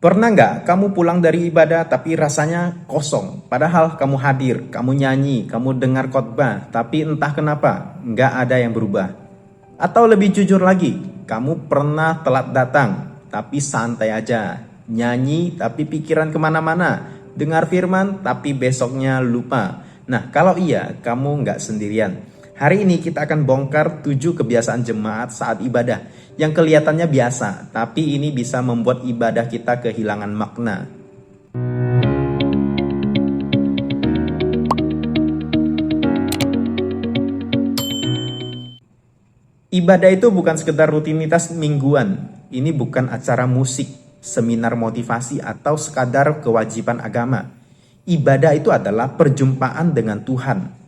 Pernah nggak kamu pulang dari ibadah tapi rasanya kosong? Padahal kamu hadir, kamu nyanyi, kamu dengar khotbah, tapi entah kenapa nggak ada yang berubah. Atau lebih jujur lagi, kamu pernah telat datang, tapi santai aja. Nyanyi tapi pikiran kemana-mana. Dengar firman tapi besoknya lupa. Nah kalau iya, kamu nggak sendirian. Hari ini kita akan bongkar 7 kebiasaan jemaat saat ibadah yang kelihatannya biasa, tapi ini bisa membuat ibadah kita kehilangan makna. Ibadah itu bukan sekedar rutinitas mingguan. Ini bukan acara musik, seminar motivasi, atau sekadar kewajiban agama. Ibadah itu adalah perjumpaan dengan Tuhan.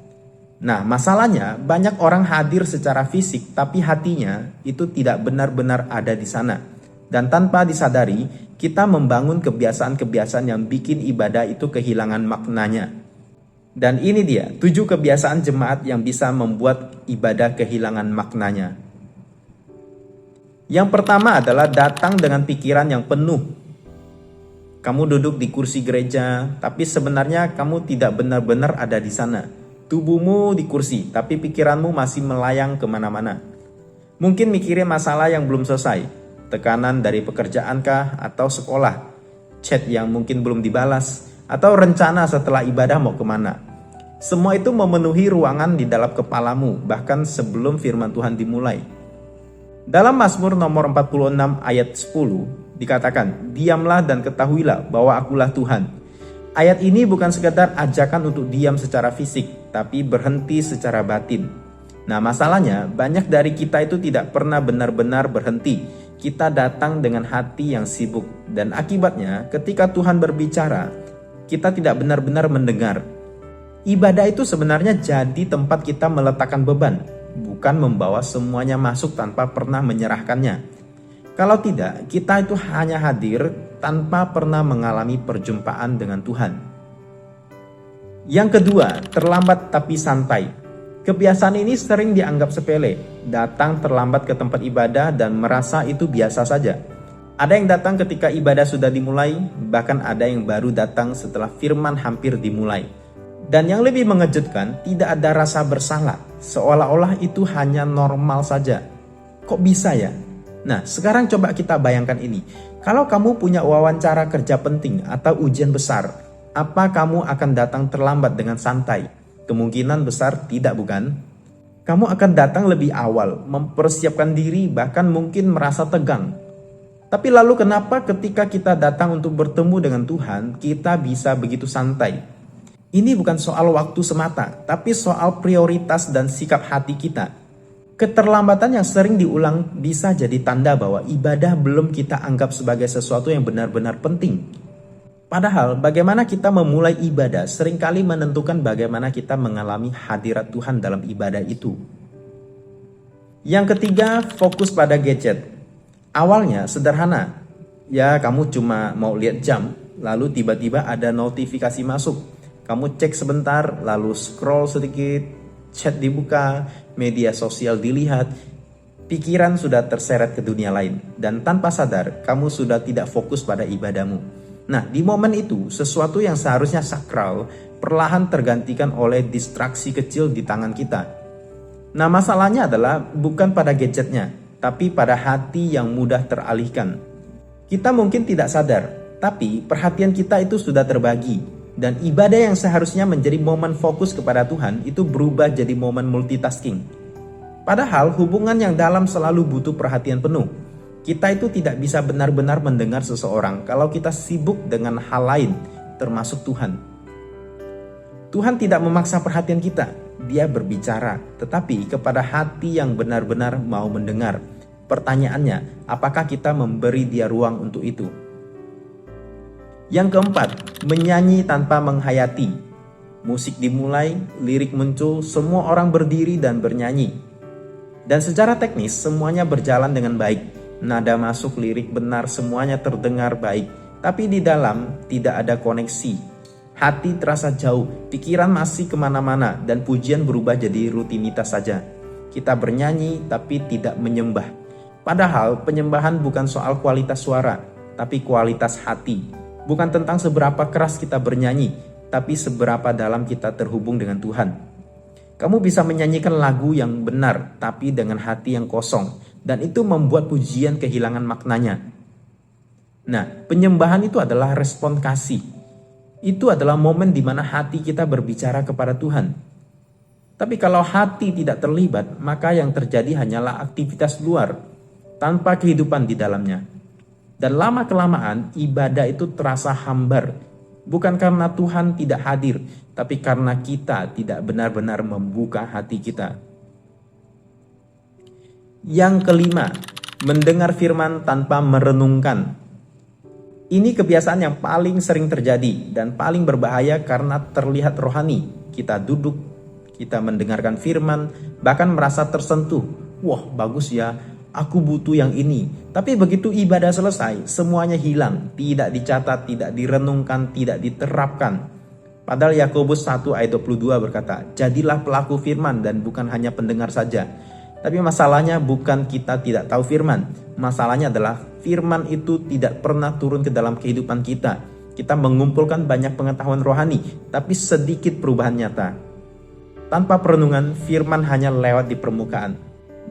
Nah, masalahnya banyak orang hadir secara fisik tapi hatinya itu tidak benar-benar ada di sana. Dan tanpa disadari, kita membangun kebiasaan-kebiasaan yang bikin ibadah itu kehilangan maknanya. Dan ini dia 7 kebiasaan jemaat yang bisa membuat ibadah kehilangan maknanya. Yang pertama adalah datang dengan pikiran yang penuh. Kamu duduk di kursi gereja, tapi sebenarnya kamu tidak benar-benar ada di sana. Tubuhmu di kursi, tapi pikiranmu masih melayang kemana-mana. Mungkin mikirin masalah yang belum selesai, tekanan dari pekerjaankah atau sekolah, chat yang mungkin belum dibalas, atau rencana setelah ibadah mau kemana. Semua itu memenuhi ruangan di dalam kepalamu, bahkan sebelum firman Tuhan dimulai. Dalam Mazmur nomor 46 ayat 10 dikatakan, "Diamlah dan ketahuilah bahwa akulah Tuhan." Ayat ini bukan sekadar ajakan untuk diam secara fisik, tapi berhenti secara batin. Nah, masalahnya banyak dari kita itu tidak pernah benar-benar berhenti. Kita datang dengan hati yang sibuk, dan akibatnya ketika Tuhan berbicara, kita tidak benar-benar mendengar. Ibadah itu sebenarnya jadi tempat kita meletakkan beban, bukan membawa semuanya masuk tanpa pernah menyerahkannya. Kalau tidak, kita itu hanya hadir tanpa pernah mengalami perjumpaan dengan Tuhan. Yang kedua, terlambat tapi santai. Kebiasaan ini sering dianggap sepele, datang terlambat ke tempat ibadah dan merasa itu biasa saja. Ada yang datang ketika ibadah sudah dimulai, bahkan ada yang baru datang setelah firman hampir dimulai. Dan yang lebih mengejutkan, tidak ada rasa bersalah, seolah-olah itu hanya normal saja. Kok bisa ya? Nah, sekarang coba kita bayangkan ini. Kalau kamu punya wawancara kerja penting atau ujian besar, apa kamu akan datang terlambat dengan santai? Kemungkinan besar tidak, bukan? Kamu akan datang lebih awal, mempersiapkan diri, bahkan mungkin merasa tegang. Tapi lalu kenapa ketika kita datang untuk bertemu dengan Tuhan, kita bisa begitu santai? Ini bukan soal waktu semata, tapi soal prioritas dan sikap hati kita. Keterlambatan yang sering diulang bisa jadi tanda bahwa ibadah belum kita anggap sebagai sesuatu yang benar-benar penting. Padahal bagaimana kita memulai ibadah seringkali menentukan bagaimana kita mengalami hadirat Tuhan dalam ibadah itu. Yang ketiga, fokus pada gadget. Awalnya sederhana. Ya, kamu cuma mau lihat jam, lalu tiba-tiba ada notifikasi masuk. Kamu cek sebentar, lalu scroll sedikit, chat dibuka, media sosial dilihat, pikiran sudah terseret ke dunia lain, dan tanpa sadar kamu sudah tidak fokus pada ibadahmu. Nah, di momen itu sesuatu yang seharusnya sakral perlahan tergantikan oleh distraksi kecil di tangan kita. Nah, masalahnya adalah bukan pada gadgetnya, tapi pada hati yang mudah teralihkan. Kita mungkin tidak sadar, tapi perhatian kita itu sudah terbagi. Dan ibadah yang seharusnya menjadi momen fokus kepada Tuhan itu berubah jadi momen multitasking. Padahal hubungan yang dalam selalu butuh perhatian penuh. Kita itu tidak bisa benar-benar mendengar seseorang kalau kita sibuk dengan hal lain, termasuk Tuhan. Tuhan tidak memaksa perhatian kita, Dia berbicara, tetapi kepada hati yang benar-benar mau mendengar. Pertanyaannya, apakah kita memberi Dia ruang untuk itu? Yang keempat, menyanyi tanpa menghayati. Musik dimulai, lirik muncul, semua orang berdiri dan bernyanyi. Dan secara teknis semuanya berjalan dengan baik. Nada masuk, lirik benar, semuanya terdengar baik. Tapi di dalam tidak ada koneksi. Hati terasa jauh, pikiran masih kemana-mana, dan pujian berubah jadi rutinitas saja. Kita bernyanyi tapi tidak menyembah. Padahal penyembahan bukan soal kualitas suara, tapi kualitas hati. Bukan tentang seberapa keras kita bernyanyi, tapi seberapa dalam kita terhubung dengan Tuhan. Kamu bisa menyanyikan lagu yang benar, tapi dengan hati yang kosong, dan itu membuat pujian kehilangan maknanya. Nah, penyembahan itu adalah respon kasih. Itu adalah momen di mana hati kita berbicara kepada Tuhan. Tapi kalau hati tidak terlibat, maka yang terjadi hanyalah aktivitas luar, tanpa kehidupan di dalamnya. Dan lama-kelamaan ibadah itu terasa hambar, bukan karena Tuhan tidak hadir, tapi karena kita tidak benar-benar membuka hati kita. Yang kelima, mendengar firman tanpa merenungkan. Ini kebiasaan yang paling sering terjadi dan paling berbahaya karena terlihat rohani. Kita duduk, kita mendengarkan firman, bahkan merasa tersentuh. Wah, bagus ya, aku butuh yang ini. Tapi begitu ibadah selesai, semuanya hilang, tidak dicatat, tidak direnungkan, tidak diterapkan. Padahal Yakobus 1 ayat 22 berkata, jadilah pelaku firman dan bukan hanya pendengar saja. Tapi masalahnya bukan kita tidak tahu firman. Masalahnya adalah firman itu tidak pernah turun ke dalam kehidupan kita. Kita mengumpulkan banyak pengetahuan rohani, tapi sedikit perubahan nyata. Tanpa perenungan, firman hanya lewat di permukaan.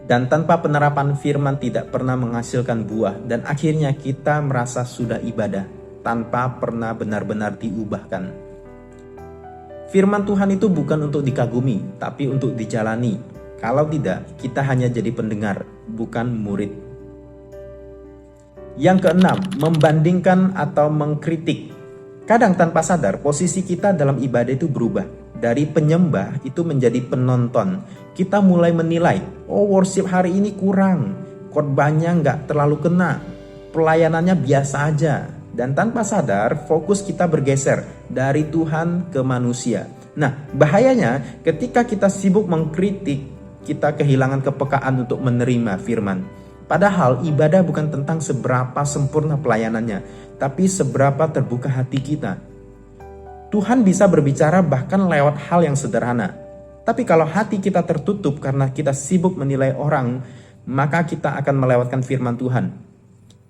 Dan tanpa penerapan firman tidak pernah menghasilkan buah. Dan akhirnya kita merasa sudah ibadah tanpa pernah benar-benar diubahkan. Firman Tuhan itu bukan untuk dikagumi, tapi untuk dijalani. Kalau tidak, kita hanya jadi pendengar, bukan murid. Yang keenam, membandingkan atau mengkritik. Kadang tanpa sadar, posisi kita dalam ibadah itu berubah. Dari penyembah itu menjadi penonton. Kita mulai menilai, oh worship hari ini kurang, khotbahnya nggak terlalu kena, pelayanannya biasa aja. Dan tanpa sadar, fokus kita bergeser dari Tuhan ke manusia. Nah, bahayanya ketika kita sibuk mengkritik, kita kehilangan kepekaan untuk menerima firman. Padahal ibadah bukan tentang seberapa sempurna pelayanannya, tapi seberapa terbuka hati kita. Tuhan bisa berbicara bahkan lewat hal yang sederhana. Tapi kalau hati kita tertutup karena kita sibuk menilai orang, maka kita akan melewatkan firman Tuhan.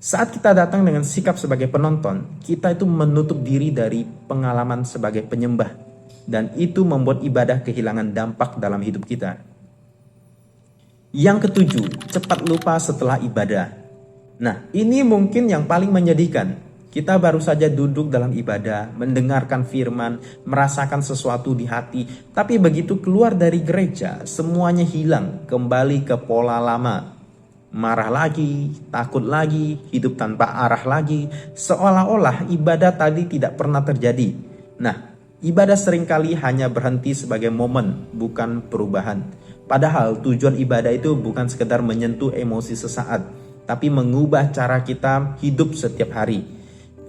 Saat kita datang dengan sikap sebagai penonton, kita itu menutup diri dari pengalaman sebagai penyembah. Dan itu membuat ibadah kehilangan dampak dalam hidup kita. Yang ketujuh, cepat lupa setelah ibadah. Nah, ini mungkin yang paling menyedihkan. Kita baru saja duduk dalam ibadah, mendengarkan firman, merasakan sesuatu di hati. Tapi begitu keluar dari gereja, semuanya hilang, kembali ke pola lama. Marah lagi, takut lagi, hidup tanpa arah lagi. Seolah-olah ibadah tadi tidak pernah terjadi. Nah, ibadah seringkali hanya berhenti sebagai momen, bukan perubahan. Padahal tujuan ibadah itu bukan sekedar menyentuh emosi sesaat, tapi mengubah cara kita hidup setiap hari.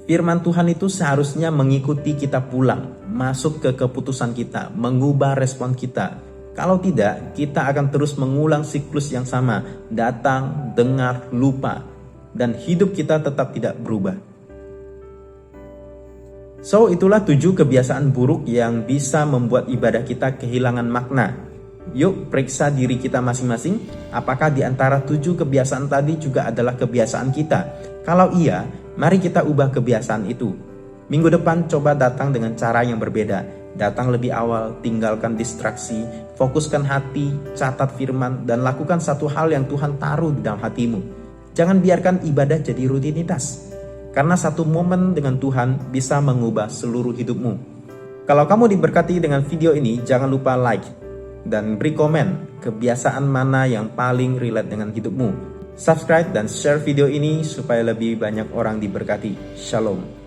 Firman Tuhan itu seharusnya mengikuti kita pulang, masuk ke keputusan kita, mengubah respon kita. Kalau tidak, kita akan terus mengulang siklus yang sama, datang, dengar, lupa, dan hidup kita tetap tidak berubah. So, itulah 7 kebiasaan buruk yang bisa membuat ibadah kita kehilangan makna. Yuk periksa diri kita masing-masing, apakah di antara 7 kebiasaan tadi juga adalah kebiasaan kita? Kalau iya, mari kita ubah kebiasaan itu. Minggu depan coba datang dengan cara yang berbeda. Datang lebih awal, tinggalkan distraksi, fokuskan hati, catat firman, dan lakukan satu hal yang Tuhan taruh di dalam hatimu. Jangan biarkan ibadah jadi rutinitas. Karena satu momen dengan Tuhan bisa mengubah seluruh hidupmu. Kalau kamu diberkati dengan video ini, jangan lupa like dan beri komen kebiasaan mana yang paling relate dengan hidupmu. Subscribe dan share video ini supaya lebih banyak orang diberkati. Shalom.